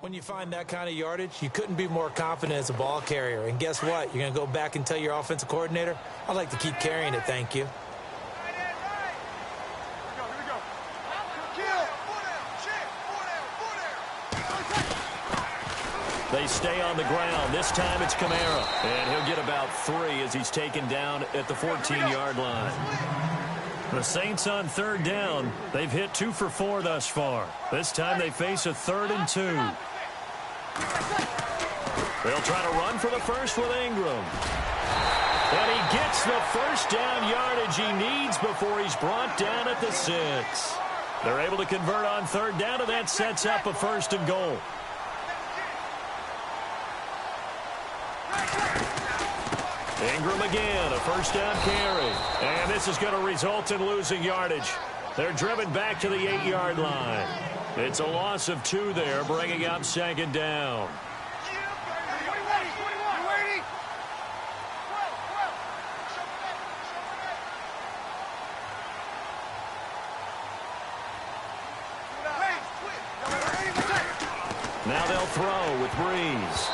When you find that kind of yardage, you couldn't be more confident as a ball carrier. And guess what? You're going to go back and tell your offensive coordinator, I'd like to keep carrying it, thank you. They stay on the ground. This time it's Kamara. And he'll get about 3 as he's taken down at the 14-yard line. The Saints on third down. They've hit 2 for 4 thus far. This time they face a 3rd and 2. They'll try to run for the first with Ingram. And he gets the first down yardage he needs before he's brought down at the 6. They're able to convert on third down, and that sets up a 1st and goal. Ingram again, a first down carry. And this is going to result in losing yardage. They're driven back to the 8-yard line. It's a loss of 2 there, bringing up 2nd down. Now they'll throw with Breeze.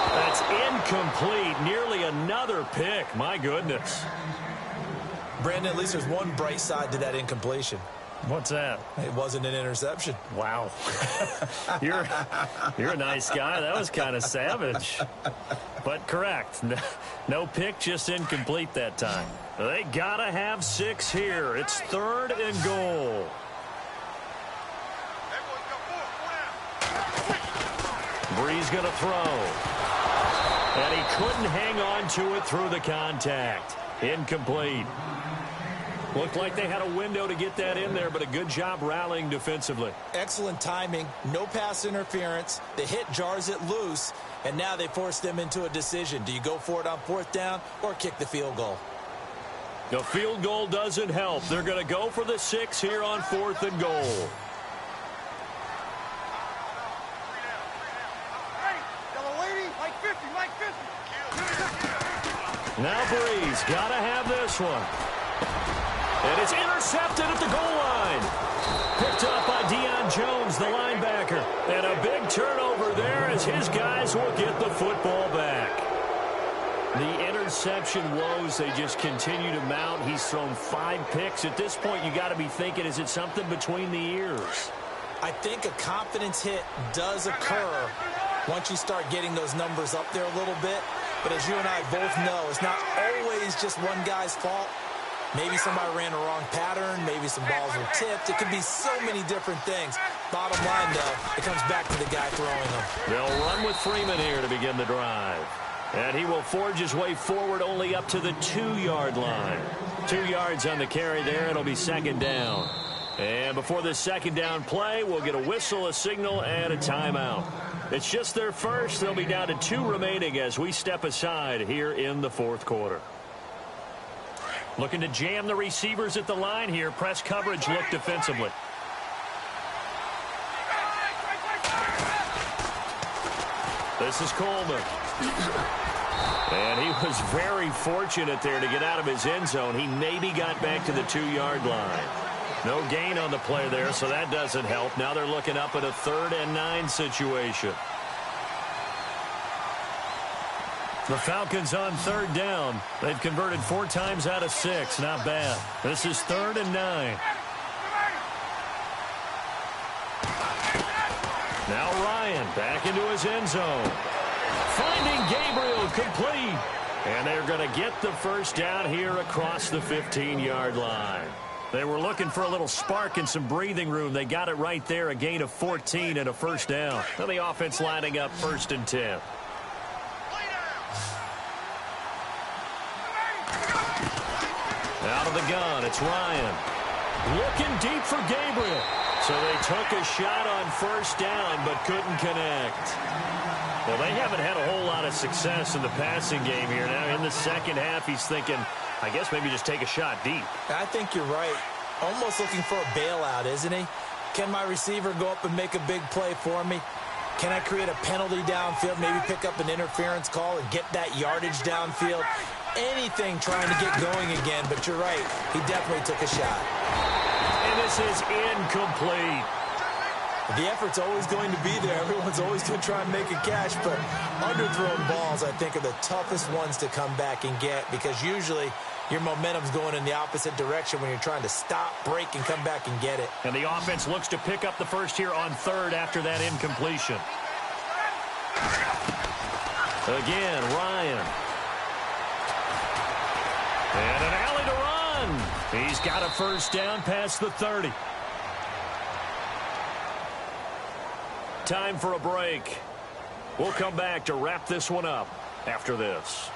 That's incomplete. Nearly another pick. My goodness. Brandon, at least there's one bright side to that incompletion. What's that? It wasn't an interception. Wow. You're a nice guy. That was kind of savage. But correct. No pick, just incomplete that time. They got to have 6 here. It's 3rd and goal. Breeze going to throw. And he couldn't hang on to it through the contact. Incomplete. Looked like they had a window to get that in there, but a good job rallying defensively. Excellent timing. No pass interference. The hit jars it loose, and now they force them into a decision. Do you go for it on 4th down or kick the field goal? The field goal doesn't help. They're going to go for the 6 here on 4th and goal. Now Breeze, got to have this one. And it's intercepted at the goal line. Picked up by Deion Jones, the linebacker. And a big turnover there as his guys will get the football back. The interception woes, they just continue to mount. He's thrown 5 picks. At this point, you got to be thinking, is it something between the ears? I think a confidence hit does occur once you start getting those numbers up there a little bit. But as you and I both know, it's not always just one guy's fault. Maybe somebody ran a wrong pattern. Maybe some balls were tipped. It could be so many different things. Bottom line, though, it comes back to the guy throwing them. They'll run with Freeman here to begin the drive. And he will forge his way forward only up to the 2-yard line. 2 yards on the carry there. It'll be 2nd down. And before this 2nd down play, we'll get a whistle, a signal, and a timeout. It's just their first. They'll be down to 2 remaining as we step aside here in the 4th quarter. Looking to jam the receivers at the line here. Press coverage look defensively. This is Coleman. And he was very fortunate there to get out of his end zone. He maybe got back to the 2-yard line. No gain on the play there, so that doesn't help. Now they're looking up at a 3rd and 9 situation. The Falcons on 3rd down. They've converted 4 times out of 6. Not bad. This is 3rd and 9. Now Ryan back into his end zone. Finding Gabriel complete. And they're going to get the first down here across the 15-yard line. They were looking for a little spark and some breathing room. They got it right there, a gain of 14 and a first down. Now the offense lining up 1st and 10. Out of the gun, it's Ryan. Looking deep for Gabriel. So they took a shot on 1st down but couldn't connect. Well, they haven't had a whole lot of success in the passing game here. Now in the 2nd half, he's thinking, I guess maybe just take a shot deep. I think you're right. Almost looking for a bailout, isn't he? Can my receiver go up and make a big play for me? Can I create a penalty downfield, maybe pick up an interference call and get that yardage downfield? Anything trying to get going again, but you're right. He definitely took a shot. And this is incomplete. The effort's always going to be there. Everyone's always going to try and make a catch, but underthrown balls, I think, are the toughest ones to come back and get because usually your momentum's going in the opposite direction when you're trying to stop, break, and come back and get it. And the offense looks to pick up the first here on third after that incompletion. Again, Ryan. And an alley to run. He's got a first down past the 30. Time for a break. We'll come back to wrap this one up after this.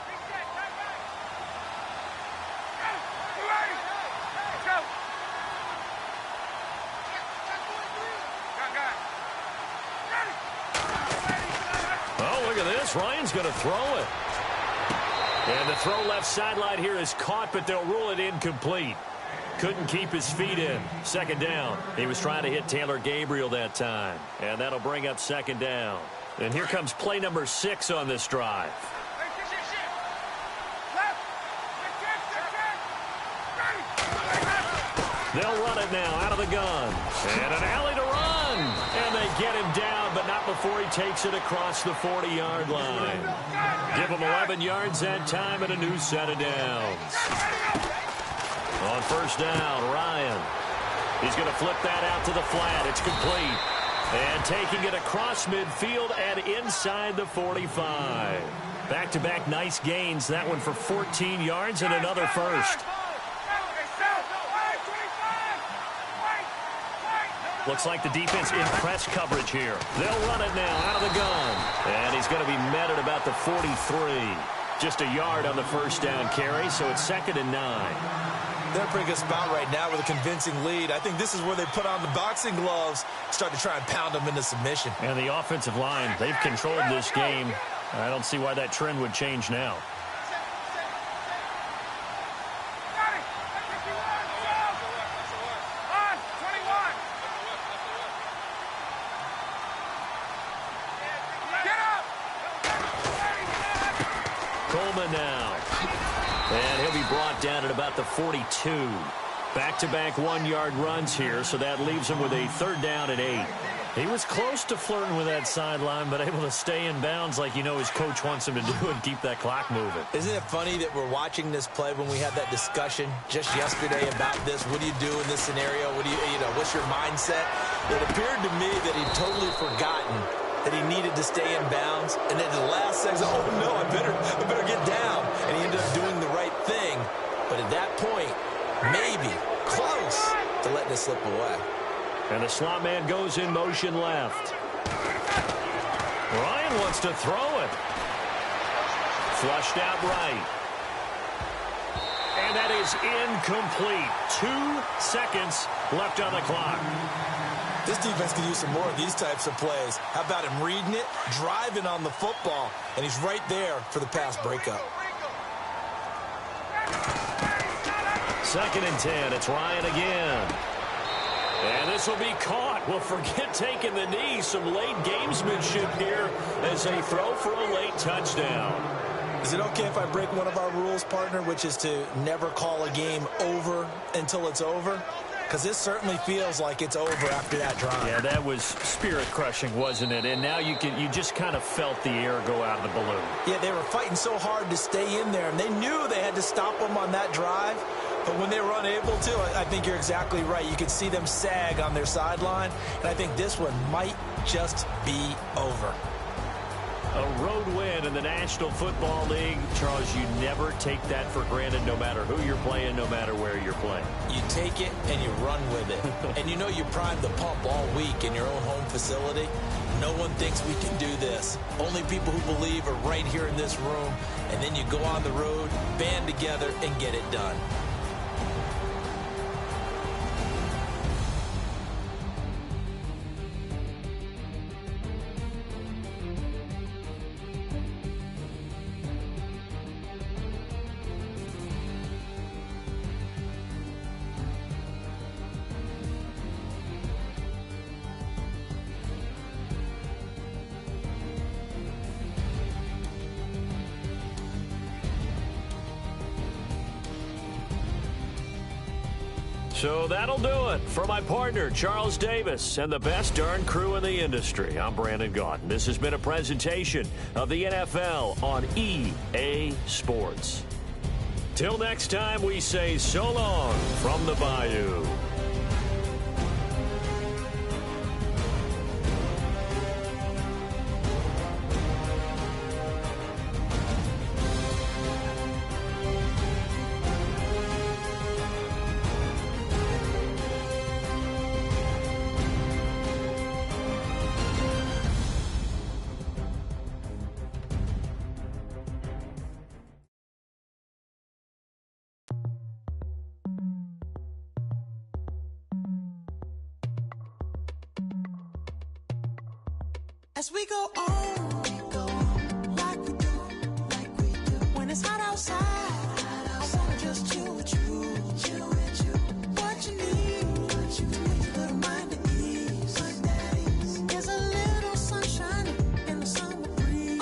Oh, look at this. Ryan's going to throw it. And the throw left sideline here is caught, but they'll rule it incomplete. Couldn't keep his feet in. Second down. He was trying to hit Taylor Gabriel that time. And that'll bring up second down. And here comes play number 6 on this drive. They'll run it now out of the gun. And an alley to run. And they get him down, but not before he takes it across the 40-yard line. Give him 11 yards that time and a new set of downs. On first down, Ryan. He's going to flip that out to the flat. It's complete. And taking it across midfield and inside the 45. Back-to-back nice gains. That one for 14 yards and another first. Looks like the defense in press coverage here. They'll run it now out of the gun. And he's going to be met at about the 43. Just a yard on the first down carry, so it's 2nd and 9. They're in a pretty good spot right now with a convincing lead. I think this is where they put on the boxing gloves, start to try and pound them into submission. And the offensive line, they've controlled this game. I don't see why that trend would change now. Coleman now. And he'll be brought down at about the 42. Back-to-back 1-yard runs here, so that leaves him with a 3rd down and 8. He was close to flirting with that sideline, but able to stay in bounds like you know his coach wants him to do and keep that clock moving. Isn't it funny that we're watching this play when we had that discussion just yesterday about this? What do you do in this scenario? What do you know, what's your mindset? It appeared to me that he'd totally forgotten that he needed to stay in bounds, and then the last second, oh no, I better get down. And he ended up doing the right thing. But at that point, maybe close to letting it slip away. And the slot man goes in motion left. Ryan wants to throw it. Flushed out right. And that is incomplete. 2 seconds left on the clock. This defense can use some more of these types of plays. How about him reading it, driving on the football, and he's right there for the pass breakup. 2nd and 10. It's Ryan again. And this will be caught. Well, forget taking the knee. Some late gamesmanship here as they throw for a late touchdown. Is it okay if I break one of our rules, partner, which is to never call a game over until it's over? Because this certainly feels like it's over after that drive. Yeah, that was spirit-crushing, wasn't it? And now you just kind of felt the air go out of the balloon. Yeah, they were fighting so hard to stay in there, and they knew they had to stop them on that drive. But when they were unable to, I think you're exactly right. You could see them sag on their sideline, and I think this one might just be over. A road win in the National Football League. Charles, you never take that for granted no matter who you're playing, no matter where you're playing. You take it and you run with it. And you know you primed the pump all week in your own home facility. No one thinks we can do this. Only people who believe are right here in this room. And then you go on the road, band together, and get it done. So that'll do it. For my partner, Charles Davis, and the best darn crew in the industry, I'm Brandon Gaudin. This has been a presentation of the NFL on EA Sports. Till next time, we say so long from the Bayou. As we go on, like we do, when it's hot outside, I wanna just chill with you, what you need, to make your little mind at ease, there's a little sunshine in the summer breeze,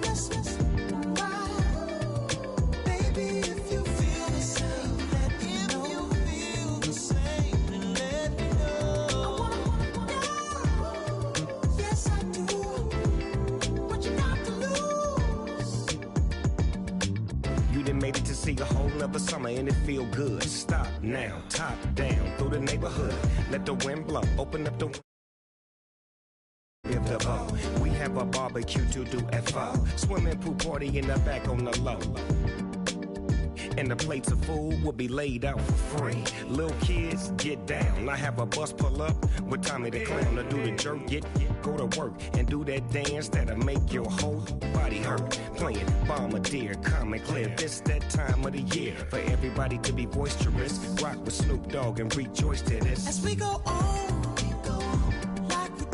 yes, right, baby, if you feel the same, let me know, feel the same, and let me know, yes, I do. What you got to lose? You done made it to see a whole nother summer and it feel good. Stop now, top down through the neighborhood. Let the wind blow, open up the we have a barbecue to do FO. Swimming pool party in the back on the low. And the plates of food will be laid out for free. Little kids, get down. I have a bus pull up with Tommy the Clown to do the jerk, go to work and do that dance that'll make your whole body hurt. Playing Bombardier, Common Clear. This that time of the year for everybody to be boisterous. Rock with Snoop Dogg and rejoice to this. As we go on, like we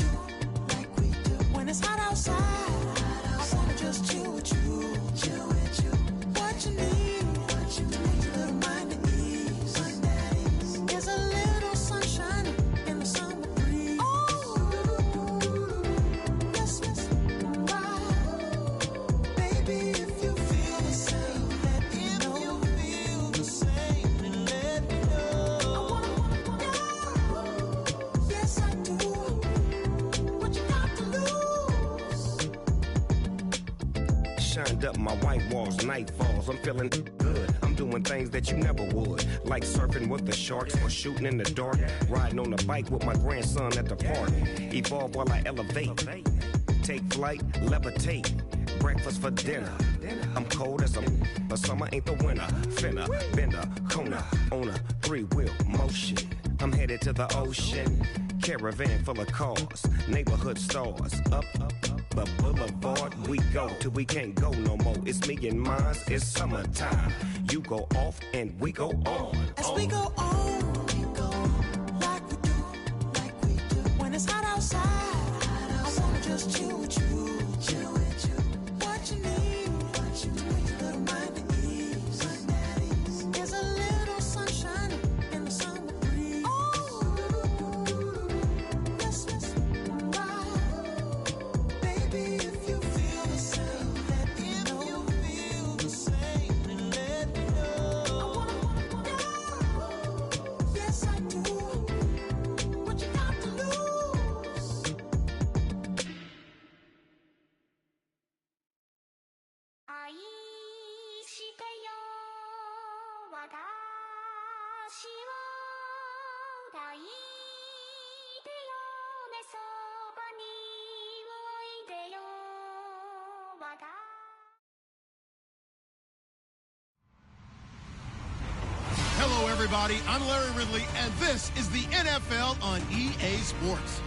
do, when it's hot outside, I wanna just chill with you, what you need, to make your little mind at ease, there's a little sunshine in the summer breeze, yes, right, baby, if you feel the same, let me know, feel the same, and let me know, yes, I do. What you got to lose? Shined up my white walls, night falls. I'm feeling good. I'm doing things that you never would, like surfing with the sharks or shooting in the dark. Riding on a bike with my grandson at the park. Evolve while I elevate. Take flight, levitate. Breakfast for dinner. I'm cold as but summer ain't the winter. Finna, bender, Kona, on a 3-wheel motion. I'm headed to the ocean. Caravan full of cars, neighborhood stars. Up the boulevard we go till we can't go no more. It's me and mine, it's summertime. You go off and we go on. As we go on, like we do, when it's hot outside, I wanna just chill with you, what you need, to make your little mind at ease, there's a little sunshine in the summer breeze, yes, right, baby, if you feel the same, let me know, feel the same, and let me know, yes, I do. What you got to lose? 愛してよ私を抱いてよねそばにおいでよ私 Hello, everybody. I'm Larry Ridley, and this is the NFL on EA Sports.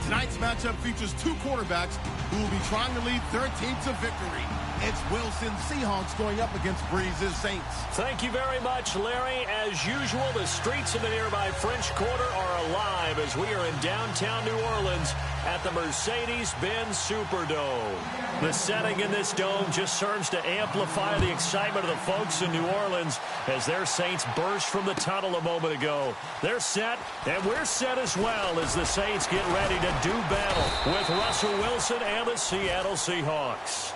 Tonight's matchup features two quarterbacks who will be trying to lead their team to victory. It's Wilson's Seahawks going up against Breeze's Saints. Thank you very much, Larry. As usual, the streets of the nearby French Quarter are alive as we are in downtown New Orleans at the Mercedes-Benz Superdome. The setting in this dome just serves to amplify the excitement of the folks in New Orleans as their Saints burst from the tunnel a moment ago. They're set, and we're set as well as the Saints get ready to do battle with Russell Wilson and the Seattle Seahawks.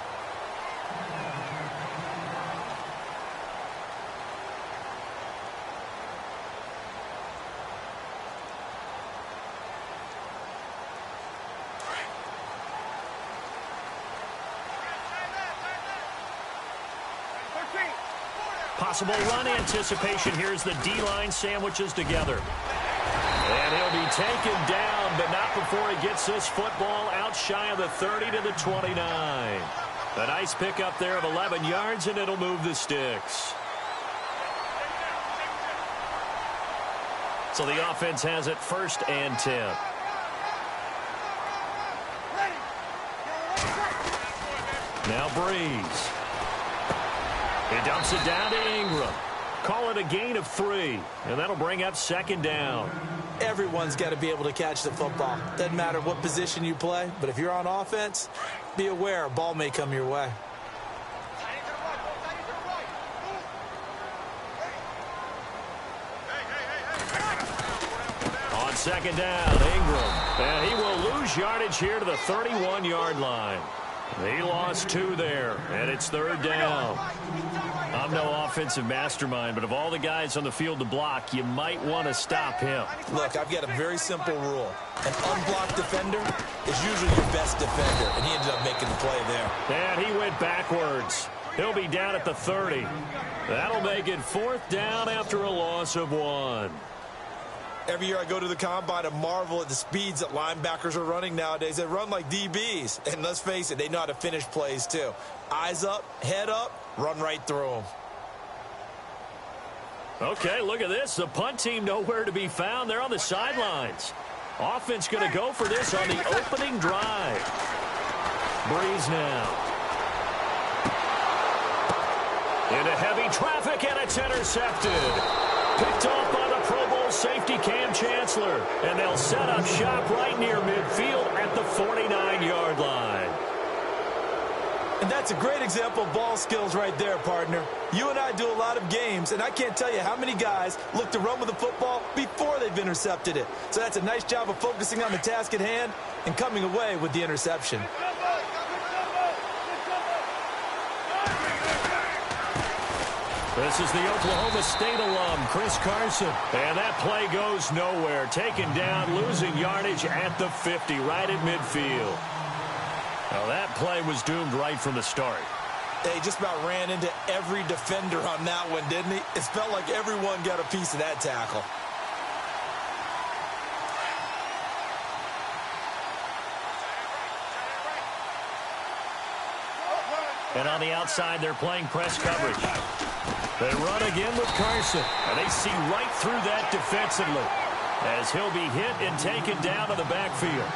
Possible run anticipation. Here's the D-line sandwiches together. And he'll be taken down, but not before he gets this football out shy of the 30 to the 29. A nice pickup there of 11 yards, and it'll move the sticks. So the offense has it 1st and 10. Now Breeze. He dumps it down to Ingram. Call it a gain of 3, and that'll bring up 2nd down. Everyone's got to be able to catch the football. Doesn't matter what position you play, but if you're on offense, be aware a ball may come your way. On 2nd down, Ingram. And he will lose yardage here to the 31-yard line. He lost 2 there, and it's 3rd down. I'm no offensive mastermind, but of all the guys on the field to block, you might want to stop him. Look, I've got a very simple rule. An unblocked defender is usually your best defender, and he ended up making the play there. And he went backwards. He'll be down at the 30. That'll make it 4th down after a loss of 1. Every year I go to the combine and marvel at the speeds that linebackers are running nowadays. They run like DBs. And let's face it, they know how to finish plays too. Eyes up, head up, run right through them. Okay, look at this. The punt team nowhere to be found. They're on the sidelines. Offense going to go for this on the opening drive. Breeze now. Into heavy traffic, and it's intercepted. Picked off by the Pro Bowl safety Cam Chancellor. And they'll set up shop right near midfield at the 49-yard line. And that's a great example of ball skills right there, partner. You and I do a lot of games, and I can't tell you how many guys look to run with the football before they've intercepted it. So that's a nice job of focusing on the task at hand and coming away with the interception. This is the Oklahoma State alum, Chris Carson. And that play goes nowhere. Taken down, losing yardage at the 50, right at midfield. Now that play was doomed right from the start. They just about ran into every defender on that one, didn't he? It felt like everyone got a piece of that tackle. And on the outside, they're playing press coverage. They run again with Carson, and they see right through that defensively as he'll be hit and taken down to the backfield.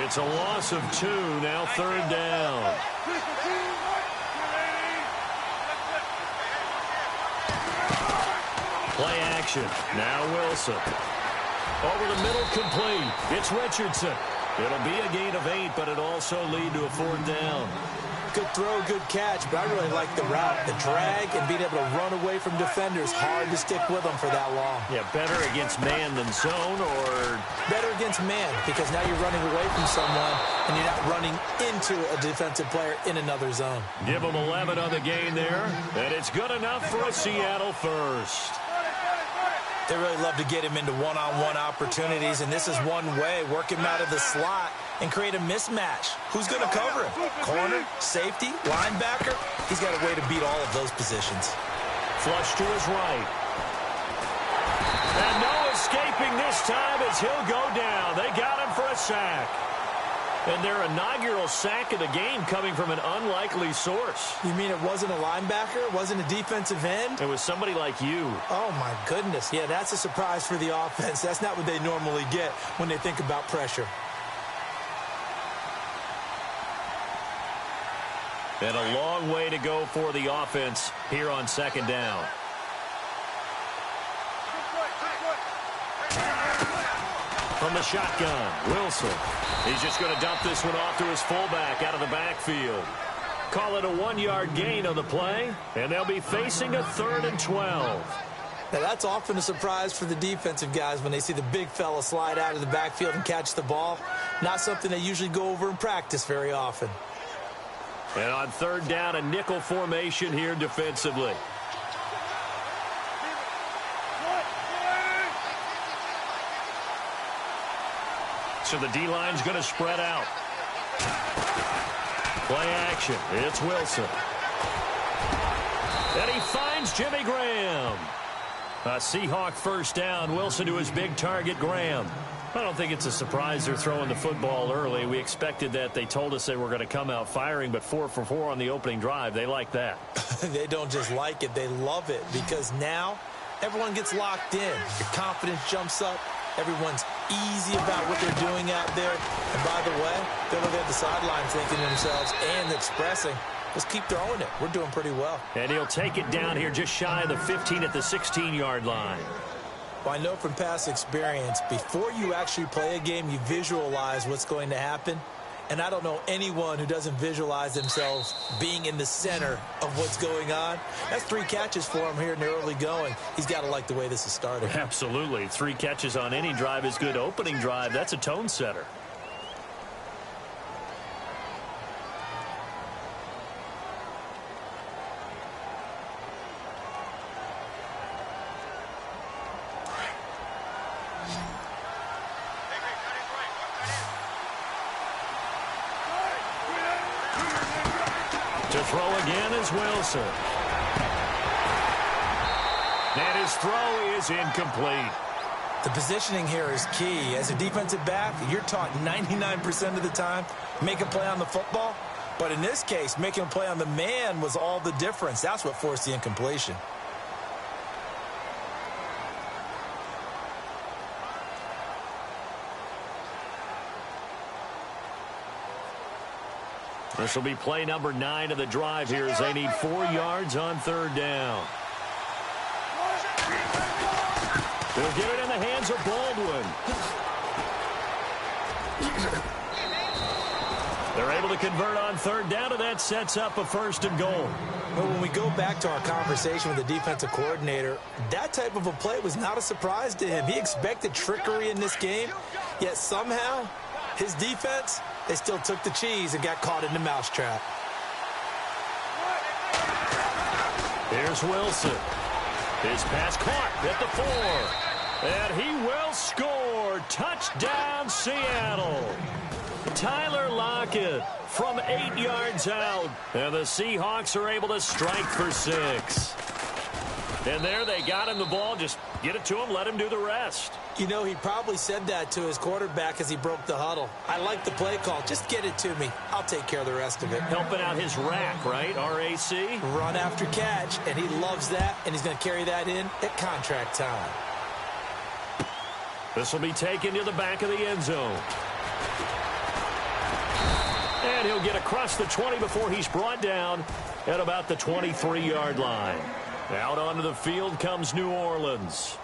It's a loss of 2, now 3rd down. Play action, now Wilson. Over the middle, complete. It's Richardson. It'll be a gain of 8, but it'll also lead to a 4th down. Good throw, good catch, but I really like the route. The drag and being able to run away from defenders, hard to stick with them for that long. Yeah, better against man than zone, or? Better against man, because now you're running away from someone and you're not running into a defensive player in another zone. Give them 11 on the gain there, and it's good enough for a Seattle first. They really love to get him into one-on-one opportunities, and this is one way. Work him out of the slot and create a mismatch. Who's going to cover him? Corner, safety, linebacker? He's got a way to beat all of those positions. Flush to his right. And no escaping this time as he'll go down. They got him for a sack. And their inaugural sack of the game coming from an unlikely source. You mean it wasn't a linebacker? It wasn't a defensive end? It was somebody like you. Oh, my goodness. Yeah, that's a surprise for the offense. That's not what they normally get when they think about pressure. And a long way to go for the offense here on 2nd down. From the shotgun, Wilson. He's just going to dump this one off to his fullback out of the backfield. Call it a 1-yard gain on the play, and they'll be facing a 3rd and 12. Now, that's often a surprise for the defensive guys when they see the big fella slide out of the backfield and catch the ball. Not something they usually go over in practice very often. And on 3rd down, a nickel formation here defensively. So the D-line's going to spread out. Play action. It's Wilson. And he finds Jimmy Graham. A Seahawk first down. Wilson to his big target, Graham. I don't think it's a surprise they're throwing the football early. We expected that. They told us they were going to come out firing, but 4 for 4 on the opening drive. They like that. They don't just like it. They love it because now everyone gets locked in. Your confidence jumps up. Everyone's easy about what they're doing out there. And by the way, they're looking at the sideline thinking to themselves and expressing, let's keep throwing it. We're doing pretty well. And he'll take it down here just shy of the 15 at the 16-yard line. Well, I know from past experience, before you actually play a game, you visualize what's going to happen. And I don't know anyone who doesn't visualize themselves being in the center of what's going on. That's 3 catches for him here in the early going. He's got to like the way this is starting. Absolutely. 3 catches on any drive is good. Opening drive, that's a tone setter. To throw again is Wilson. And his throw is incomplete. The positioning here is key. As a defensive back, you're taught 99% of the time, make a play on the football. But in this case, making a play on the man was all the difference. That's what forced the incompletion. This will be play number 9 of the drive here as they need 4 yards on 3rd down. They'll get it in the hands of Baldwin. They're able to convert on 3rd down, and that sets up a 1st and goal. But when we go back to our conversation with the defensive coordinator, that type of a play was not a surprise to him. He expected trickery in this game, yet somehow his defense, they still took the cheese and got caught in the mousetrap. Here's Wilson. His pass caught at the 4. And he will score. Touchdown, Seattle. Tyler Lockett from 8 yards out. And the Seahawks are able to strike for 6. And there they got him the ball. Just get it to him, let him do the rest. You know, he probably said that to his quarterback as he broke the huddle. I like the play call. Just get it to me. I'll take care of the rest of it. Helping out his rack, right? R-A-C? Run after catch, and he loves that, and he's going to carry that in at contract time. This will be taken to the back of the end zone. And he'll get across the 20 before he's brought down at about the 23-yard line. Out onto the field comes New Orleans.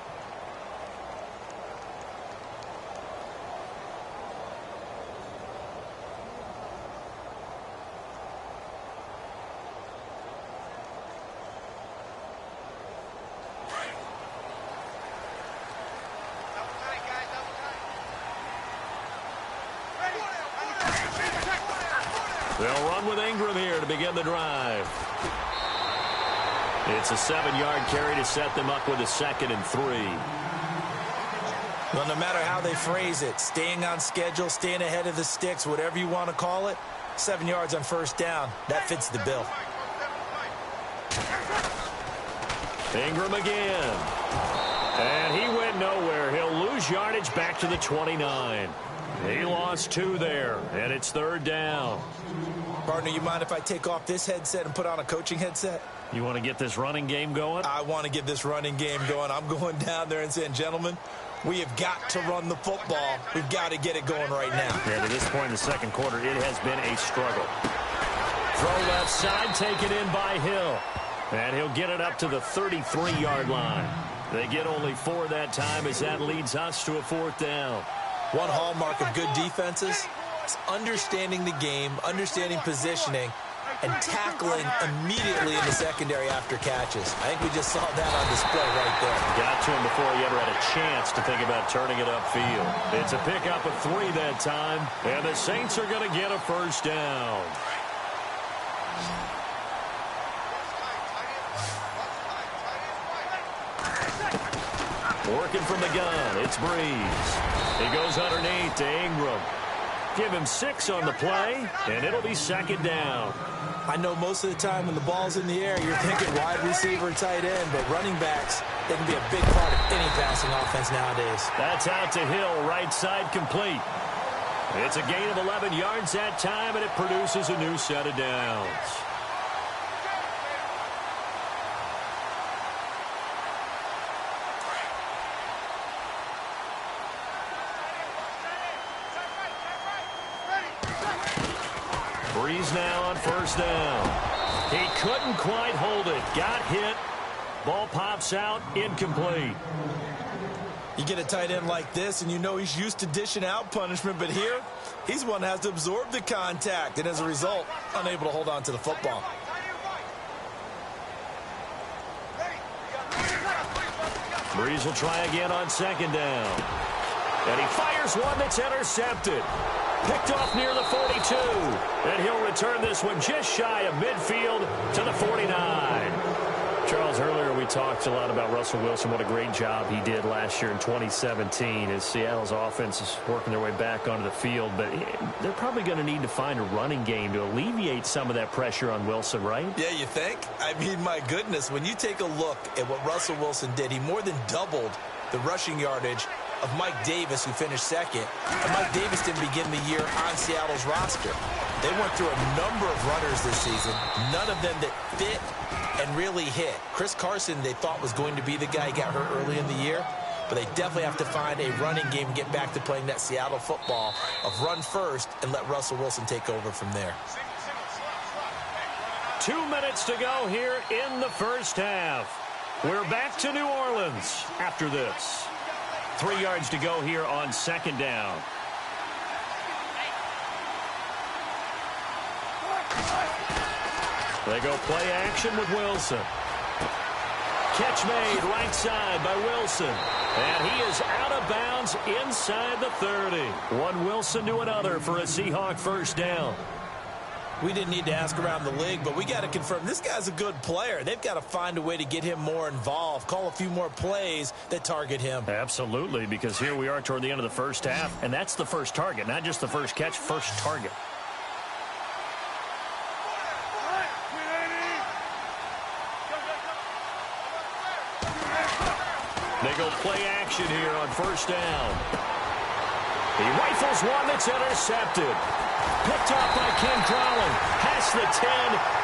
They'll run with Ingram here to begin the drive. It's a 7-yard carry to set them up with a 2nd and 3. Well, no matter how they phrase it, staying on schedule, staying ahead of the sticks, whatever you want to call it, 7 yards on 1st down, that fits the bill. Ingram again. And he went nowhere. He'll lose yardage back to the 29. He lost 2 there, and it's 3rd down. Partner, you mind if I take off this headset and put on a coaching headset? You want to get this running game going? I want to get this running game going. I'm going down there and saying, gentlemen, we have got to run the football. We've got to get it going right now. Yeah, to this point in the 2nd quarter, it has been a struggle. Throw left side, taken in by Hill. And he'll get it up to the 33-yard line. They get only 4 that time as that leads us to a 4th down. One hallmark of good defenses is understanding the game, understanding positioning, and tackling immediately in the secondary after catches. I think we just saw that on display right there. Got to him before he ever had a chance to think about turning it upfield. It's a pickup of 3 that time, and the Saints are going to get a 1st down. Working from the gun, it's Breeze. He goes underneath to Ingram. Give him 6 on the play, and it'll be 2nd down. I know most of the time when the ball's in the air, you're thinking wide receiver, tight end, but running backs, they can be a big part of any passing offense nowadays. That's out to Hill, right side complete. It's a gain of 11 yards that time, and it produces a new set of downs. Breeze now on first down. He couldn't quite hold it. Got hit. Ball pops out, incomplete. You get a tight end like this, and you know he's used to dishing out punishment, but here, he's one that has to absorb the contact, and as a result, unable to hold on to the football. Breeze will try again on second down. And he fires one that's intercepted. Picked off near the 42. And he'll return this one just shy of midfield to the 49. Charles, earlier we talked a lot about Russell Wilson, what a great job he did last year in 2017 as Seattle's offense is working their way back onto the field. But they're probably going to need to find a running game to alleviate some of that pressure on Wilson, right? Yeah, you think? I mean, my goodness, when you take a look at what Russell Wilson did, he more than doubled the rushing yardage of Mike Davis, who finished second. And Mike Davis didn't begin the year on Seattle's roster. They went through a number of runners this season, none of them that fit and really hit. Chris Carson, they thought was going to be the guy who got hurt early in the year, but they definitely have to find a running game and get back to playing that Seattle football of run first and let Russell Wilson take over from there. 2 minutes to go here in the first half. We're back to New Orleans after this. 3 yards to go here on second down. They go play action with Wilson. Catch made right side by Wilson. And he is out of bounds inside the 30. One Wilson to another for a Seahawk first down. We didn't need to ask around the league, but we got to confirm this guy's a good player. They've got to find a way to get him more involved, call a few more plays that target him. Absolutely, because here we are toward the end of the first half, and that's the first target, not just the first catch, first target. They go play action here on first down. He rifles one that's intercepted. Picked off by Ken Crowley. Past the 10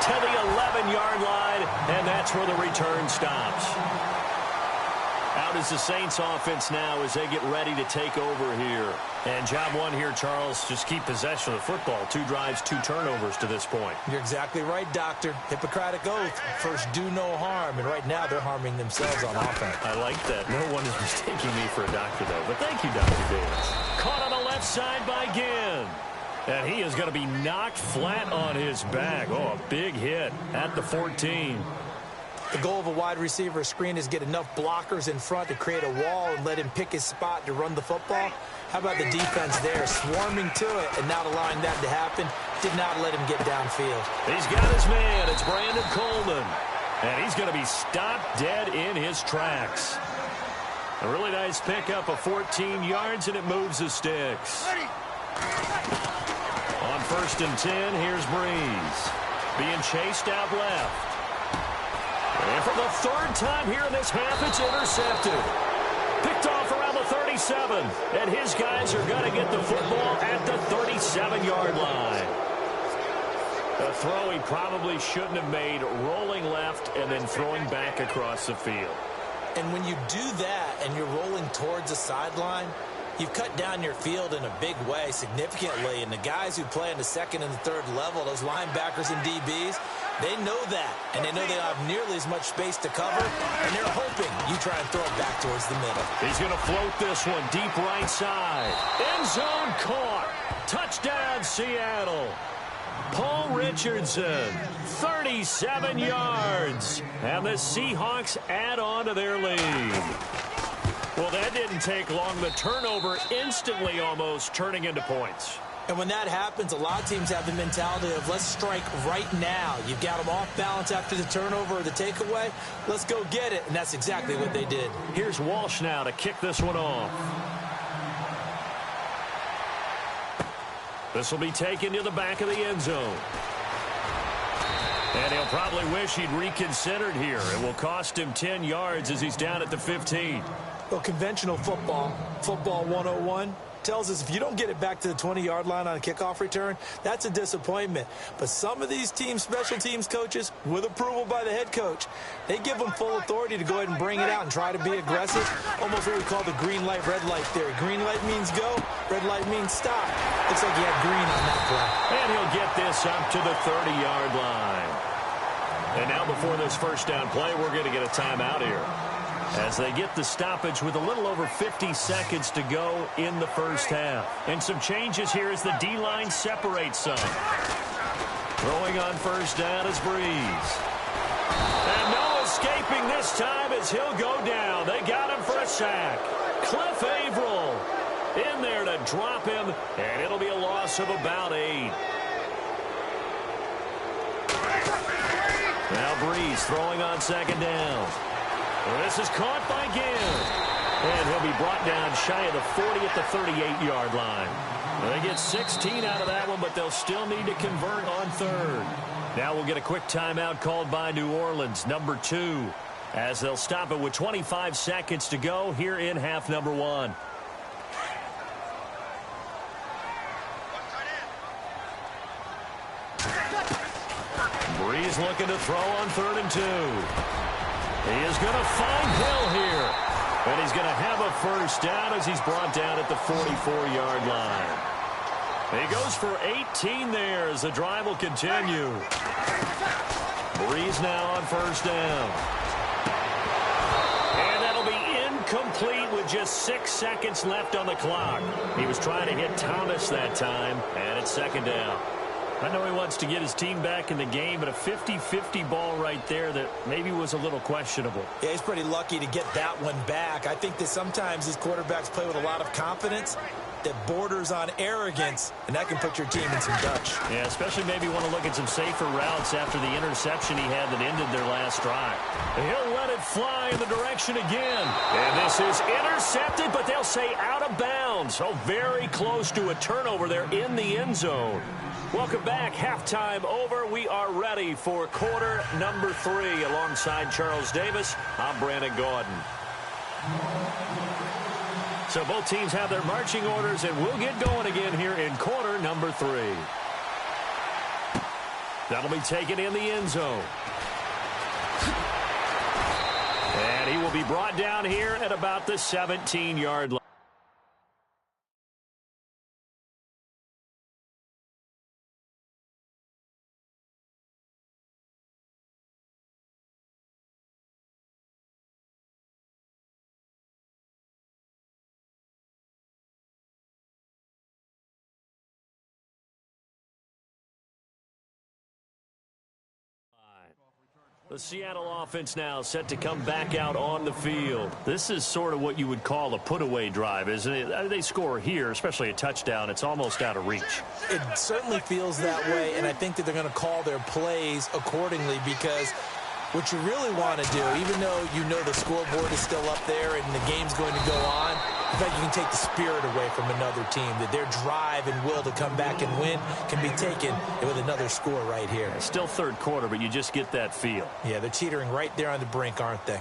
to the 11-yard line, and that's where the return stops. Out is the Saints offense now as they get ready to take over here. And job one here, Charles, just keep possession of the football. 2 drives, 2 turnovers to this point. You're exactly right, Doctor. Hippocratic oath. First, do no harm. And right now, they're harming themselves on offense. I like that. No one is mistaking me for a doctor, though. But thank you, Dr. Davis. Caught on the left side by Ginn. And he is going to be knocked flat on his back. Oh, a big hit at the 14. The goal of a wide receiver screen is get enough blockers in front to create a wall and let him pick his spot to run the football. How about the defense there, swarming to it and not allowing that to happen? Did not let him get downfield. He's got his man. It's Brandon Coleman. And he's going to be stopped dead in his tracks. A really nice pickup of 14 yards, and it moves the sticks. On first and 10, here's Breeze. Being chased out left. And for the 3rd time here in this half, it's intercepted. Picked off around the 37. And his guys are going to get the football at the 37-yard line. A throw he probably shouldn't have made, rolling left and then throwing back across the field. And when you do that and you're rolling towards the sideline, you've cut down your field in a big way significantly. And the guys who play in the 2nd and the 3rd level, those linebackers and DBs, they know that. And they know they don't have nearly as much space to cover. And they're hoping you try and throw it back towards the middle. He's going to float this one deep right side. End zone caught. Touchdown, Seattle. Paul Richardson, 37 yards. And the Seahawks add on to their lead. Well, that didn't take long. The turnover instantly almost turning into points. And when that happens, a lot of teams have the mentality of let's strike right now. You've got them off balance after the turnover or the takeaway. Let's go get it. And that's exactly what they did. Here's Walsh now to kick this one off. This will be taken to the back of the end zone. And he'll probably wish he'd reconsidered here. It will cost him 10 yards as he's down at the 15. Well, conventional football 101, tells us if you don't get it back to the 20-yard line on a kickoff return, that's a disappointment. But some of these teams, special teams coaches, with approval by the head coach, they give them full authority to go ahead and bring it out and try to be aggressive. Almost what we call the green light, red light theory. Green light means go, red light means stop. Looks like he had green on that play. And he'll get this up to the 30-yard line. And now before this first down play, we're going to get a timeout here, as they get the stoppage with a little over 50 seconds to go in the first half. And some changes here as the D-line separates some. Throwing on first down is Breeze. And no escaping this time as he'll go down. They got him for a sack. Cliff Averill in there to drop him, and it'll be a loss of about 8. Now Breeze throwing on second down. Well, this is caught by Gill. And he'll be brought down shy of the 40 at the 38-yard line. They get 16 out of that one, but they'll still need to convert on third. Now we'll get a quick timeout called by New Orleans, number 2, as they'll stop it with 25 seconds to go here in half number 1. Breeze looking to throw on 3rd and 2. He is going to find Hill here. And he's going to have a first down as he's brought down at the 44-yard line. He goes for 18 there as the drive will continue. Breeze now on first down. And that'll be incomplete with just 6 seconds left on the clock. He was trying to hit Thomas that time, and it's second down. I know he wants to get his team back in the game, but a 50-50 ball right there that maybe was a little questionable. Yeah, he's pretty lucky to get that one back. I think that sometimes these quarterbacks play with a lot of confidence that borders on arrogance, and that can put your team in some Dutch. Yeah, especially maybe want to look at some safer routes after the interception he had that ended their last drive. He'll let it fly in the direction again. And this is intercepted, but they'll say out of bounds. So very close to a turnover there in the end zone. Welcome back. Halftime over. We are ready for quarter number 3. Alongside Charles Davis, I'm Brandon Gordon. So both teams have their marching orders, and we'll get going again here in quarter number 3. That'll be taken in the end zone. And he will be brought down here at about the 17-yard line. The Seattle offense now set to come back out on the field. This is sort of what you would call a put-away drive, isn't it? They score here, especially a touchdown. It's almost out of reach. It certainly feels that way, and I think that they're going to call their plays accordingly, because what you really want to do, even though you know the scoreboard is still up there and the game's going to go on, in fact, you can take the spirit away from another team, that their drive and will to come back and win can be taken with another score right here. It's still third quarter, but you just get that feel. Yeah, they're teetering right there on the brink, aren't they?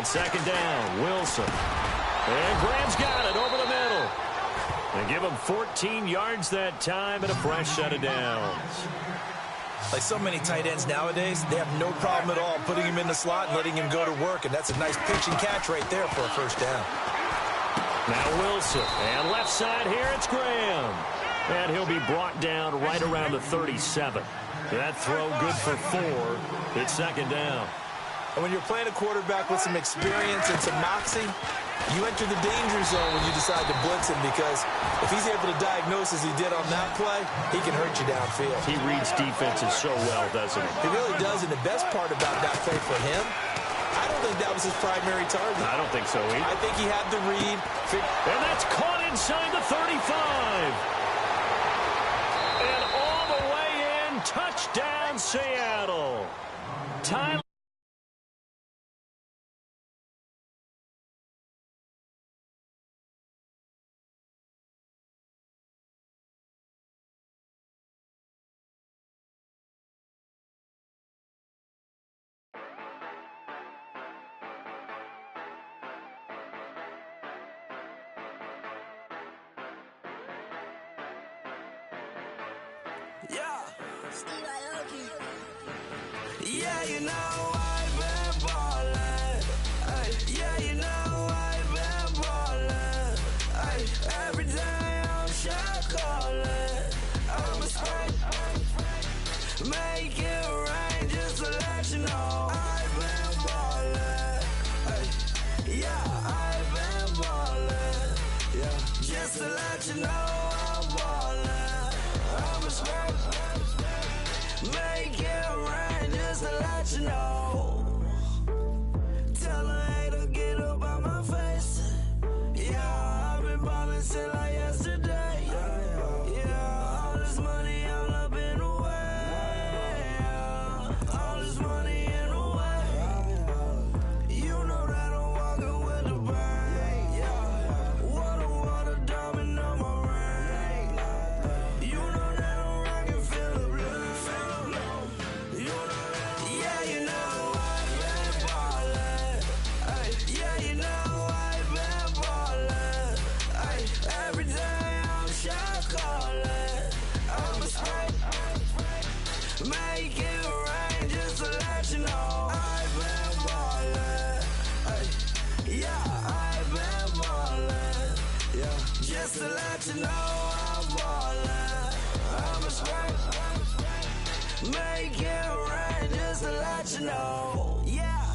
Second down, Wilson. And Graham's got it over the middle. They give him 14 yards that time and a fresh set of downs. Like so many tight ends nowadays, they have no problem at all putting him in the slot and letting him go to work, and that's a nice pitch and catch right there for a first down. Now Wilson, and left side here, it's Graham. And he'll be brought down right around the 37. That throw good for 4. It's second down. And when you're playing a quarterback with some experience and some moxie, you enter the danger zone when you decide to blitz him, because if he's able to diagnose as he did on that play, he can hurt you downfield. He reads defenses so well, doesn't he? He really does, and the best part about that play for him, I don't think that was his primary target. I don't think so either. I think he had the read. And that's caught inside the 35. And all the way in Seattle. Tyler. Yeah, you know I've been ballin'. Ay, yeah, you know I've been ballin'. Ay, every day I'm shot callin'. I'm a spray, make it rain just to let you know I've been ballin'. Ay, yeah, I've been ballin'. Yeah, just to let you know I'm ballin'. I'm a spray, make it rain just to let you know. Tell a hater get up on my face. Yeah, I've been ballin' since like yesterday. Yeah, all this money all up in the way. All this money in the way. You know that I'm walking with the bank. Yeah, water, diamond on my ring. You know that I'm rockin' feel the blue. You know that, yeah, you know I've been ballin'. Ay, yeah, you know I've been ballin'. Ay, every day I'm shot callin'. I'm a spray, make it rain just to let you know I've been ballin'. Ay, yeah, I've been ballin'. Yeah, just to let you know I'm ballin'. I'm a spray, make it rain just to let you know. Yeah,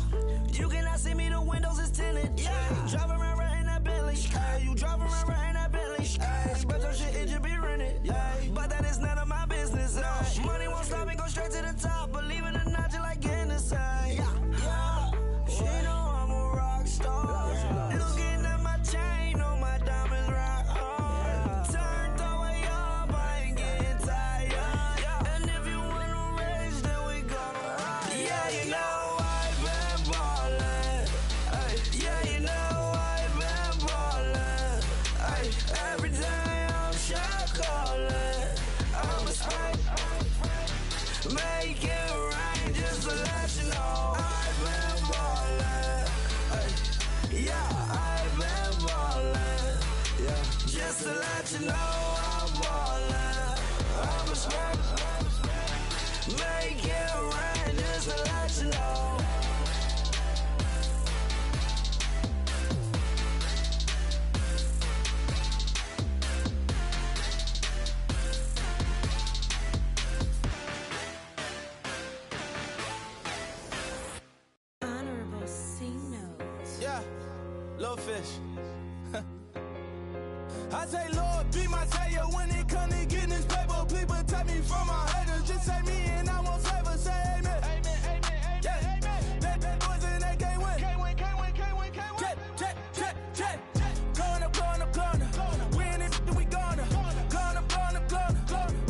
you cannot see me, the windows is tinted. Yeah, driving around right in that Bentley. Hey, you driving around right in that Bentley. Hey, but your shit, it should be rented. Hey, but that is none of my business. Hey, money won't stop me, go straight to the top. Believe it or not, just like getting the same. Yeah, she know I'm a rock star. Looking at my chain, on my diamonds rock hard. Turned the way up, I ain't getting tired. And if you wanna race, then we gonna ride. Yeah, you know I've been ballin'. Ay, yeah, you know I've been ballin'. Ay, every day I'm shot callin'. I'm a spray, make it rain just to let you know I've been ballin'. Ay, yeah, I've been ballin'. Yeah, just to let you know I'm ballin'. I'm a spray, make it rain just to let you know. Honorable C note. Yeah, little fish. I say, Lord, be my savior when it comes to getting this paper. Please protect me from my haters. Just say me and I won't favor. Say amen. Amen, amen, yeah. Amen. That boys and they can't win. Can't win, can't win, can't win, can't win. Check. Going up. Win it, we gonna. Going up.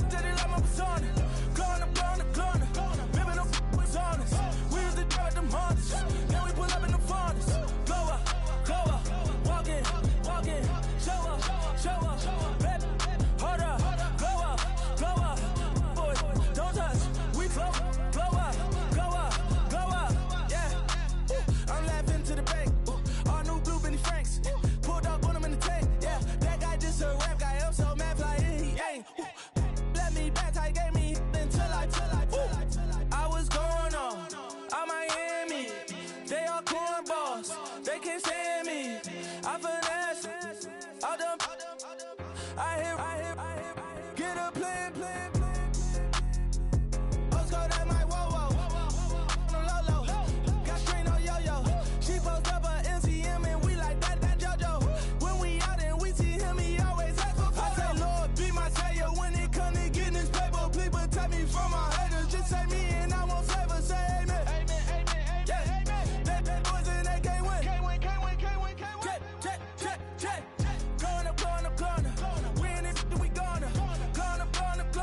Did it like my persona. Going up. Ripping up was honest. We used to drive them Hondas. Then we pull up in the furnace. Go up. Walk in. Show up. Baby, hold up. Go up. Boy, don't touch. We flow up. Yeah. Ooh, I'm laughing to the bank. Ooh, all new blue Benny Franks. Pulled up on him in the tank. Yeah, that guy just a rap guy. I'm so mad flying. He ain't. Ooh, let me back. I gave me until I. I was going on Miami. They all cornballs. They can't stand me. I finesse. All them. I hear. Get a plan. Postcode that my whoa. On the low. Got screen on yo-yo. She post up a MCM and we like that JoJo. When we out and we see him, he always ask for photo. I say, Lord, be my savior when it come to getting this paper. Please protect me from my haters. Just say me and I won't favor. Say amen. Amen. Yeah. That boys and they can't win. Can't win. Check. Going up. Win it, we gonna. Going up.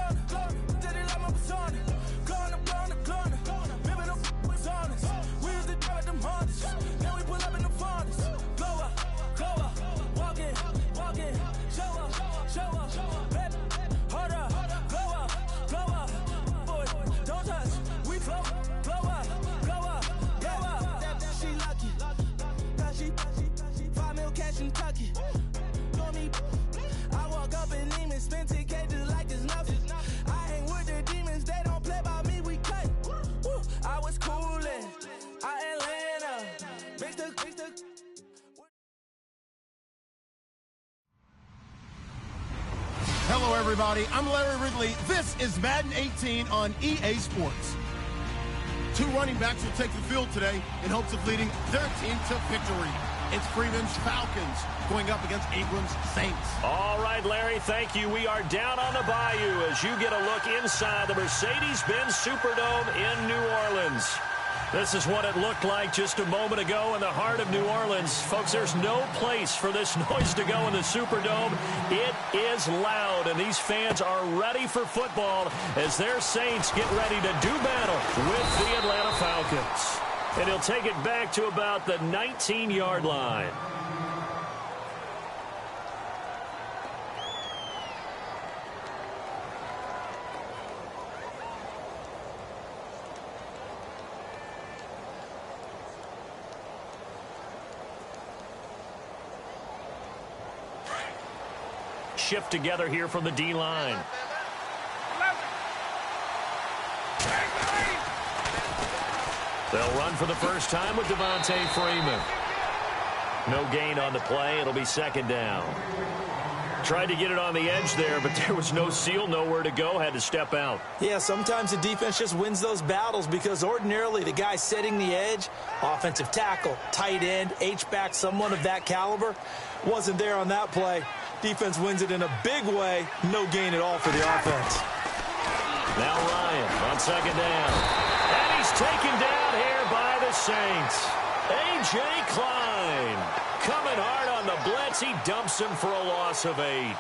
Hello, everybody. I'm Larry Ridley. This is Madden 18 on EA Sports. Two running backs will take the field today in hopes of leading their team to victory. It's Freeman's Falcons going up against Ingram's Saints. All right, Larry, thank you. We are down on the bayou as you get a look inside the Mercedes-Benz Superdome in New Orleans. This is what it looked like just a moment ago in the heart of New Orleans. Folks, there's no place for this noise to go in the Superdome. It is loud, and these fans are ready for football as their Saints get ready to do battle with the Atlanta Falcons. And he'll take it back to about the 19-yard line. Shift together here from the D-line. They'll run for the first time with Devontae Freeman. No gain on the play. It'll be second down. Tried to get it on the edge there, but there was no seal, nowhere to go, had to step out. Yeah, sometimes the defense just wins those battles because ordinarily the guy setting the edge, offensive tackle, tight end, H-back, someone of that caliber, wasn't there on that play. Defense wins it in a big way. No gain at all for the offense. Now Ryan on second down. And he's taken down here by the Saints. A.J. Klein coming hard on the blitz. He dumps him for a loss of 8.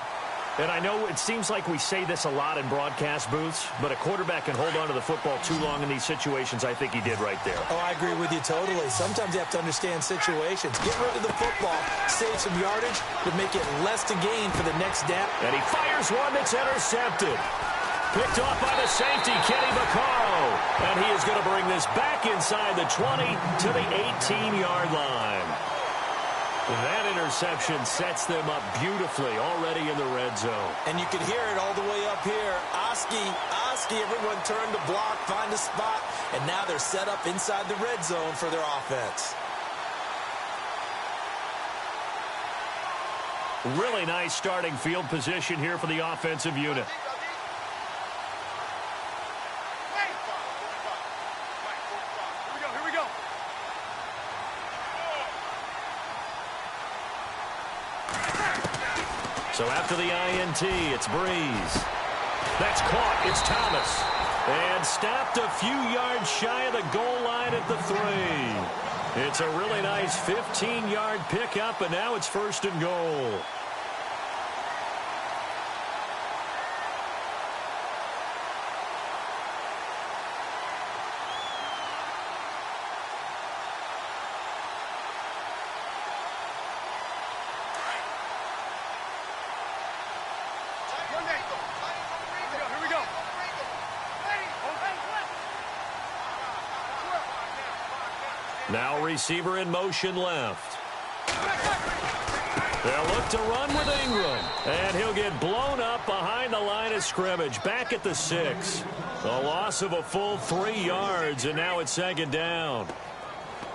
And I know it seems like we say this a lot in broadcast booths, but a quarterback can hold on to the football too long in these situations. I think he did right there. Oh, I agree with you totally. Sometimes you have to understand situations. Get rid of the football, save some yardage, to make it less to gain for the next down. And he fires one that's intercepted. Picked off by the safety, Kenny Vaccaro. And he is going to bring this back inside the 20 to the 18-yard line. That interception sets them up beautifully already in the red zone. And you can hear it all the way up here. Oski, everyone turned to block, find a spot, and now they're set up inside the red zone for their offense. Really nice starting field position here for the offensive unit. So after the INT, it's Breeze. That's caught. It's Thomas. And stopped a few yards shy of the goal line at the 3. It's a really nice 15-yard pickup, and now it's first and goal. Now receiver in motion left. They'll look to run with Ingram. And he'll get blown up behind the line of scrimmage. Back at the 6. A loss of a full 3 yards, and now it's second down.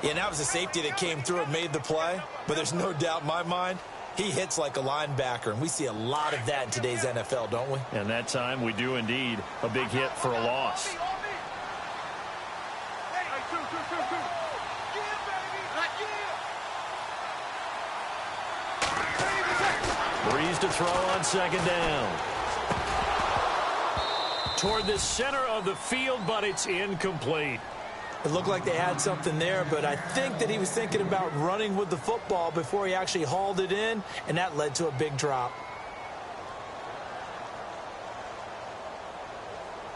Yeah, that was a safety that came through and made the play. But there's no doubt in my mind, he hits like a linebacker. And we see a lot of that in today's NFL, don't we? And that time we do indeed. A big hit for a loss. Breeze to throw on second down. Toward the center of the field, but it's incomplete. It looked like they had something there, but I think that he was thinking about running with the football before he actually hauled it in, and that led to a big drop.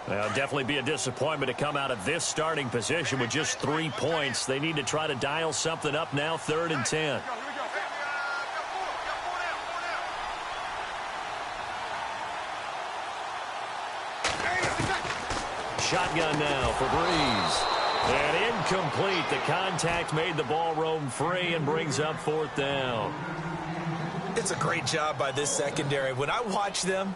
Well, definitely be a disappointment to come out of this starting position with just 3 points. They need to try to dial something up now, 3rd and 10. Shotgun now for Breeze. And incomplete. The contact made the ball roam free and brings up 4th down. It's a great job by this secondary. When I watch them,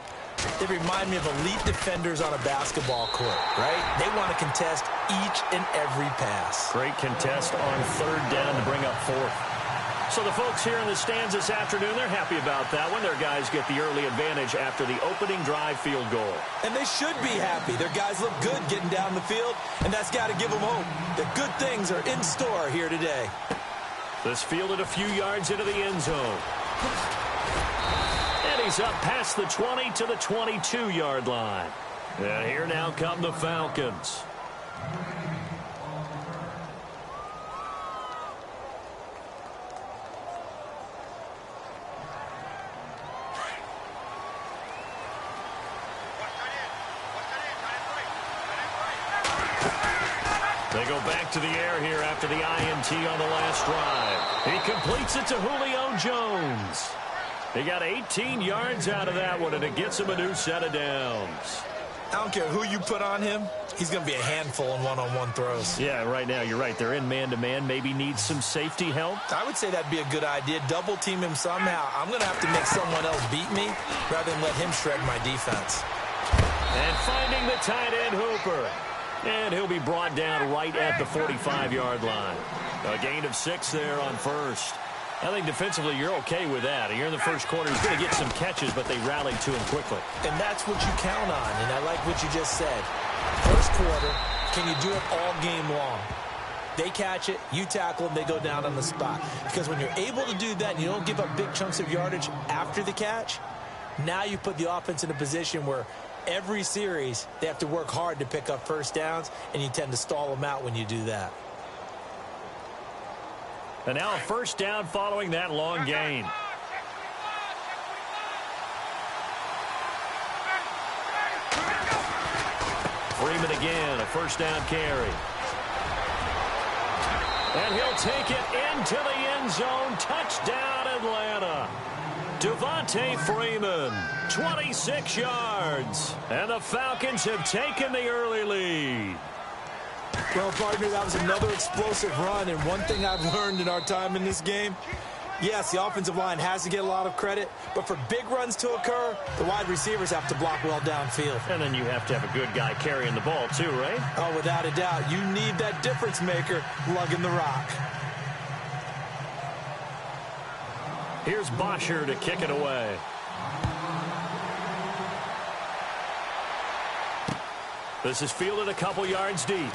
they remind me of elite defenders on a basketball court, right? They want to contest each and every pass. Great contest on 3rd down to bring up 4th. So the folks here in the stands this afternoon, they're happy about that one. Their guys get the early advantage after the opening drive field goal. And they should be happy. Their guys look good getting down the field, and that's got to give them hope that good things are in store here today. This fielded a few yards into the end zone. And he's up past the 20 to the 22-yard line. And here now come the Falcons. They go back to the air here after the INT on the last drive. He completes it to Julio Jones. He got 18 yards out of that one, and it gets him a new set of downs. I don't care who you put on him. He's going to be a handful in one-on-one throws. Yeah, right now, you're right. They're in man-to-man. Maybe needs some safety help. I would say that'd be a good idea. Double-team him somehow. I'm going to have to make someone else beat me rather than let him shred my defense. And finding the tight end, Hooper. And he'll be brought down right at the 45-yard line. A gain of 6 there on first. I think defensively you're okay with that. Here in the first quarter, he's going to get some catches, but they rallied to him quickly. And that's what you count on, and I like what you just said. First quarter, can you do it all game long? They catch it, you tackle them, they go down on the spot. Because when you're able to do that and you don't give up big chunks of yardage after the catch, now you put the offense in a position where every series they have to work hard to pick up first downs, and you tend to stall them out when you do that. And now a first down following that long gain. Freeman again, a first down carry. And he'll take it into the end zone. Touchdown, Atlanta. Devontae Freeman, 26 yards. And the Falcons have taken the early lead. Well, partner, that was another explosive run, and one thing I've learned in our time in this game, yes, the offensive line has to get a lot of credit, but for big runs to occur, the wide receivers have to block well downfield. And then you have to have a good guy carrying the ball too, right? Oh, without a doubt. You need that difference maker lugging the rock. Here's Bosher to kick it away. This is fielded a couple yards deep.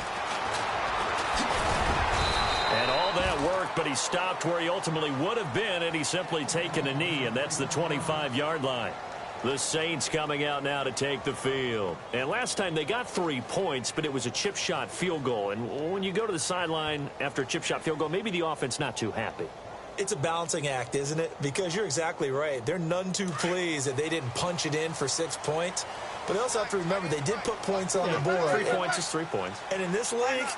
And all that work, but he stopped where he ultimately would have been, and he's simply taken a knee, and that's the 25-yard line. The Saints coming out now to take the field. And last time they got 3 points, but it was a chip shot field goal. And when you go to the sideline after a chip shot field goal, maybe the offense not too happy. It's a balancing act, isn't it? Because you're exactly right. They're none too pleased that they didn't punch it in for 6 points. But they also have to remember they did put points on the board. 3 points is 3 points. And in this league,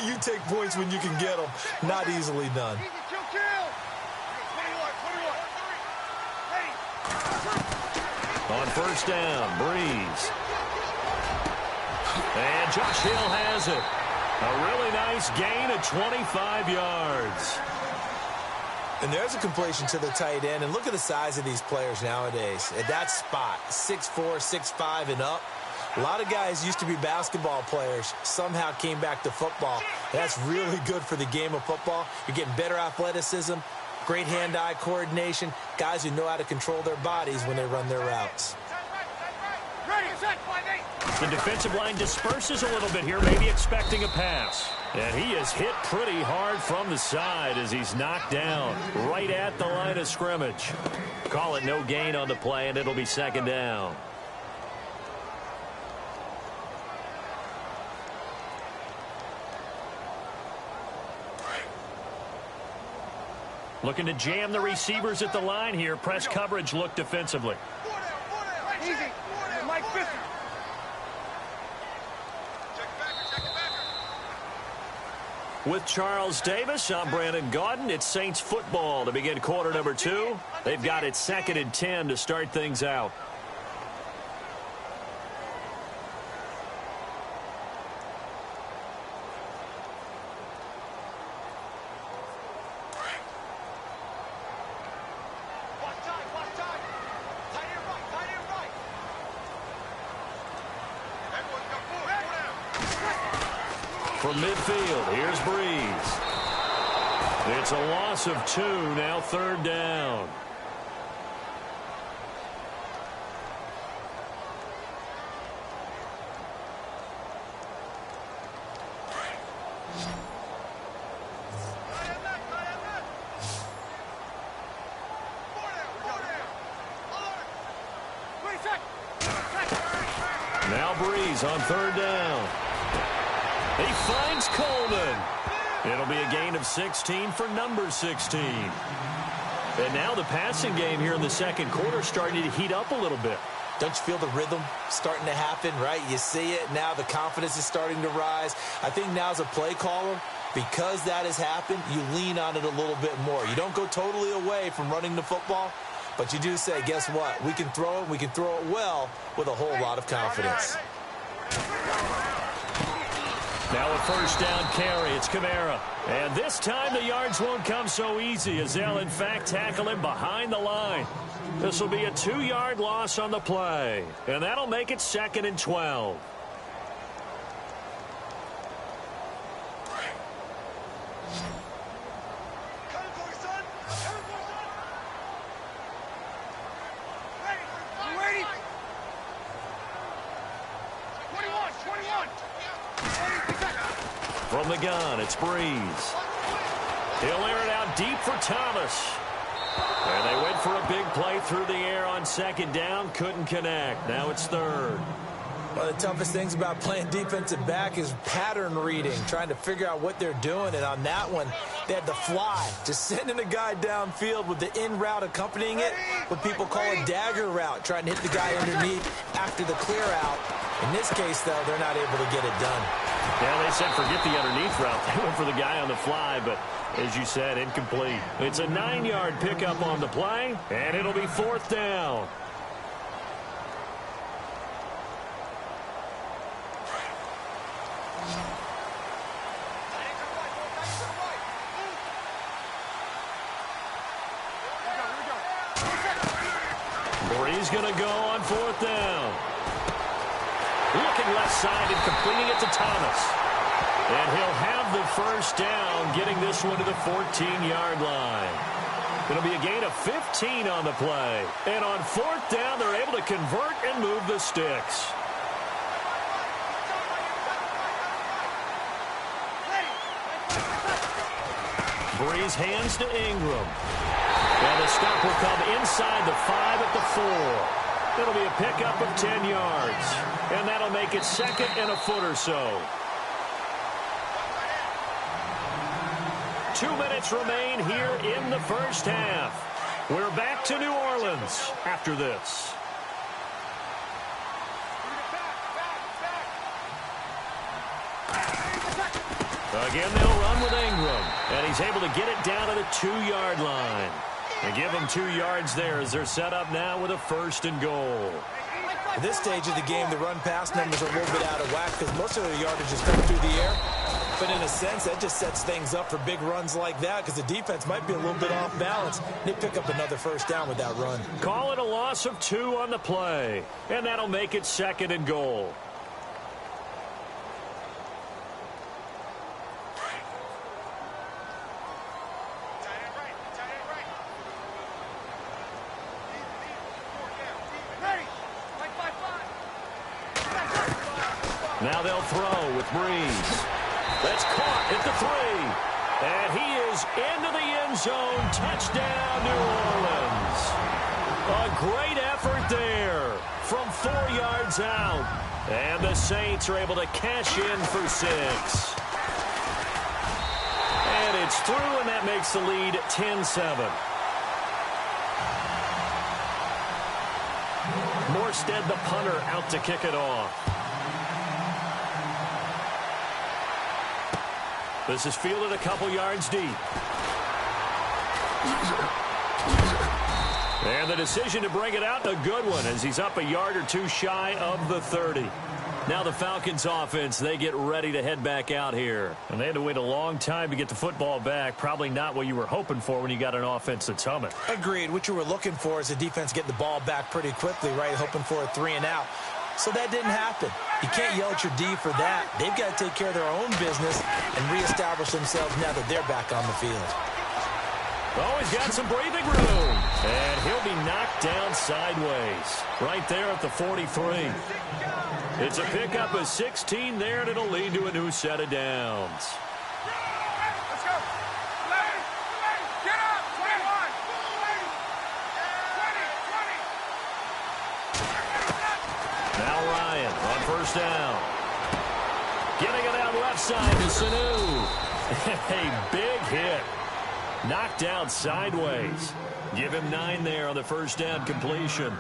you take points when you can get them. Not easily done. On first down, Breeze. And Josh Hill has it. A really nice gain of 25 yards. And there's a completion to the tight end. And look at the size of these players nowadays. At that spot, 6'4", 6'5", and up. A lot of guys used to be basketball players, somehow came back to football. That's really good for the game of football. You're getting better athleticism, great hand-eye coordination, guys who know how to control their bodies when they run their routes. The defensive line disperses a little bit here, maybe expecting a pass. And he is hit pretty hard from the side as he's knocked down right at the line of scrimmage. Call it no gain on the play, and it'll be second down. Looking to jam the receivers at the line here. Press coverage look defensively. Easy. Mike Fisher. With Charles Davis, I'm Brandon Gaudin. It's Saints football to begin quarter number 2. They've got it 2nd and 10 to start things out. From midfield, here's Breeze. It's a loss of 2, now 3rd down. Now Breeze on 3rd down. He finds Coleman. It'll be a gain of 16 for number 16. And now the passing game here in the second quarter starting to heat up a little bit. Don't you feel the rhythm starting to happen, right? You see it. Now the confidence is starting to rise. I think now as a play caller, because that has happened, you lean on it a little bit more. You don't go totally away from running the football, but you do say, guess what? We can throw it. We can throw it well with a whole lot of confidence. Now a 1st down carry. It's Kamara. And this time the yards won't come so easy as they'll, in fact, tackle him behind the line. This will be a 2-yard loss on the play. And that'll make it 2nd and 12. From the gun, it's Breeze. He'll air it out deep for Thomas. And they went for a big play through the air on 2nd down. Couldn't connect. Now it's 3rd. One of the toughest things about playing defensive back is pattern reading, trying to figure out what they're doing. And on that one, they had the fly, just sending a guy downfield with the in route accompanying it, what people call a dagger route, trying to hit the guy underneath after the clear out. In this case, though, they're not able to get it done. Yeah, they said forget the underneath route. They went for the guy on the fly, but as you said, incomplete. It's a 9-yard pickup on the play, and it'll be 4th down. Breeze going to go on 4th down. Looking left side and completing it to Thomas. And he'll have the 1st down, getting this one to the 14-yard line. It'll be a gain of 15 on the play. And on 4th down, they're able to convert and move the sticks. Breeze hands to Ingram. And the stop will come inside the 5 at the 4. It'll be a pickup of 10 yards. And that'll make it 2nd and a foot or so. 2 minutes remain here in the 1st half. We're back to New Orleans after this. Again, they'll run with Ingram. And he's able to get it down to the 2-yard line. And give them 2 yards there as they're set up now with a 1st and goal. At this stage of the game, the run-pass numbers are a little bit out of whack because most of their yardage is coming through the air. But in a sense, that just sets things up for big runs like that because the defense might be a little bit off balance. They pick up another 1st down with that run. Call it a loss of 2 on the play. And that'll make it 2nd and goal. Now they'll throw with Breeze. That's caught at the 3. And he is into the end zone. Touchdown, New Orleans. A great effort there from 4 yards out. And the Saints are able to cash in for 6. And it's through, and that makes the lead 10-7. Morstead, the punter, out to kick it off. This is fielded a couple yards deep. And the decision to bring it out, a good one, as he's up a yard or 2 shy of the 30. Now the Falcons offense, they get ready to head back out here. And they had to wait a long time to get the football back. Probably not what you were hoping for when you got an offense that's humming. Agreed. What you were looking for is the defense getting the ball back pretty quickly, right? Hoping for a 3 and out. So that didn't happen. You can't yell at your D for that. They've got to take care of their own business and reestablish themselves now that they're back on the field. Oh, he's got some breathing room. And he'll be knocked down sideways. Right there at the 43. It's a pickup of 16 there, and it'll lead to a new set of downs. Let's go. Get up. 21. 20. Now Ryan on first down. Getting it out left side to Sanu. A big hit. Knocked down sideways. Give him 9 there on the first down completion.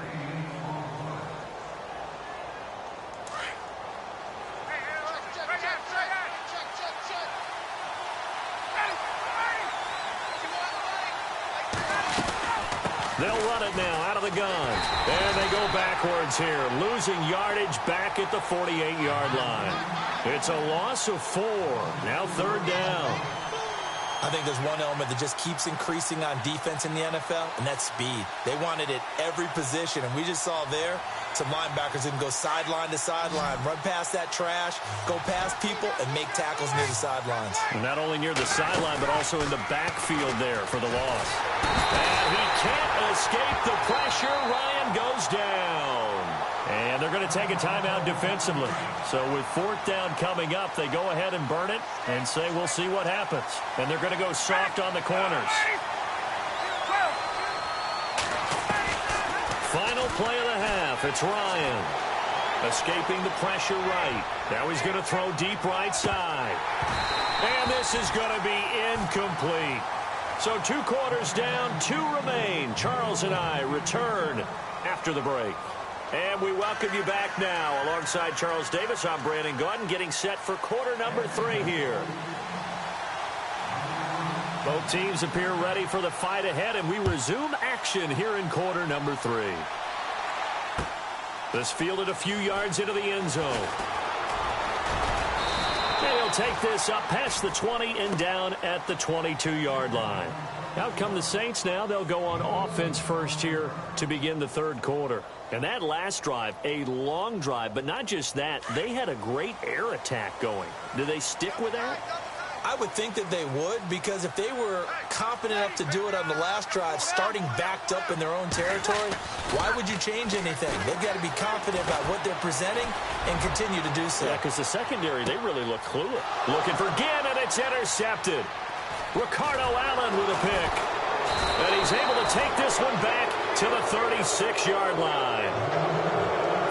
They'll run it now out of the gun. And they go backwards here, losing yardage back at the 48-yard line. It's a loss of 4. Now third down. I think there's one element that just keeps increasing on defense in the NFL, and that's speed. They want it at every position, and we just saw there some linebackers who can go sideline to sideline, run past that trash, go past people, and make tackles near the sidelines. Not only near the sideline, but also in the backfield there for the loss. And he can't escape the pressure. Ryan goes down. And they're going to take a timeout defensively. So with fourth down coming up, they go ahead and burn it and say we'll see what happens. And they're going to go soft on the corners. Final play of the half. It's Ryan escaping the pressure right. Now he's going to throw deep right side. And this is going to be incomplete. So 2 quarters down, 2 remain. Charles and I return after the break. And we welcome you back now. Alongside Charles Davis, I'm Brandon Gaudin, getting set for quarter number 3 here. Both teams appear ready for the fight ahead, and we resume action here in quarter number 3. This fielded a few yards into the end zone. And he'll take this up past the 20 and down at the 22-yard line. Out come the Saints now. They'll go on offense first here to begin the third quarter. And that last drive, a long drive, but not just that. They had a great air attack going. Do they stick with that? I would think that they would, because if they were confident enough to do it on the last drive, starting backed up in their own territory, why would you change anything? They've got to be confident about what they're presenting and continue to do so. Yeah, because the secondary, they really look clueless. Looking for Ginn, and it's intercepted. Ricardo Allen with a pick. And he's able to take this one back to the 36-yard line.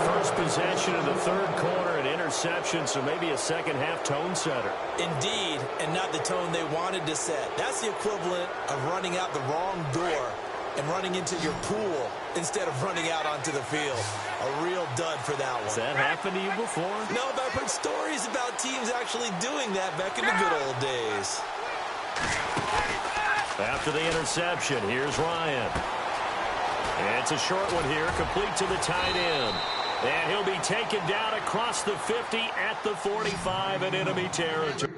First possession of the third quarter, an interception, so maybe a second-half tone setter. Indeed, and not the tone they wanted to set. That's the equivalent of running out the wrong door and running into your pool instead of running out onto the field. A real dud for that one. Has that happened to you before? No, but I've heard stories about teams actually doing that back in the good old days. After the interception, here's Ryan. And it's a short one here, complete to the tight end. And he'll be taken down across the 50 at the 45 in enemy territory.